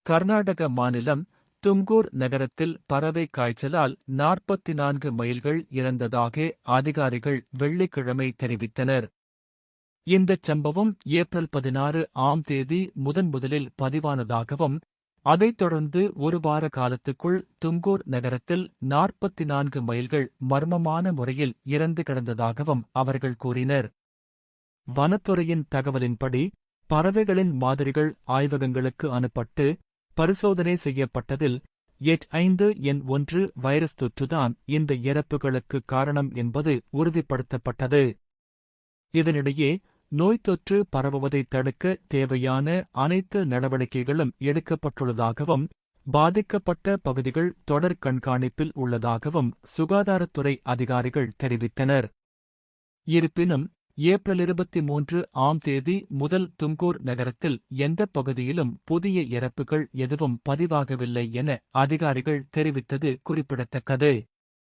கர்நாடக மாநிலம் தும்கூர் நகரத்தில் பறவை காய்ச்சலால் 44 மயில்கள் இறந்ததாக அதிகாரிகள் வெள்ளிக்கிழமை தெரிவித்தனர். இந்தச் சம்பவம் ஏப்ரல் 16 ஆம் தேதி முதலில் பதிவானதாகவும், அதைத் தொடர்ந்து ஒரு வார காலத்துக்குள் தும்கூர் நகரத்தில் 44 மயில்கள் மர்மமான முறையில் இறந்து கிடந்ததாகவும் அவர்கள் கூறினர். வனத்துறையின் தகவலின்படி பறவைகளின் மாதிரிகள் ஆய்வகங்களுக்கு அனுப்பப்பட்டு பரிசோதனை செய்யப்பட்டதில் H5N1 வைரஸ் தொற்றுதான் இந்த இறப்புகளுக்கு காரணம் என்பது உறுதிப்படுத்தப்பட்டது. இதனிடையே நோய் தொற்று பரவுவதைத் தடுக்க தேவையான அனைத்து நடவடிக்கைகளும் எடுக்கப்பட்டுள்ளதாகவும், பாதிக்கப்பட்ட பகுதிகள் தொடர் கண்காணிப்பில் உள்ளதாகவும் சுகாதாரத்துறை அதிகாரிகள் தெரிவித்தனர். இருப்பினும் ஏப்ரல் 23 ஆம் தேதி முதல் தும்கூர் நகரத்தில் எந்தப் பகுதியிலும் புதிய இறப்புகள் எதுவும் பதிவாகவில்லை என அதிகாரிகள் தெரிவித்தது குறிப்பிடத்தக்கது.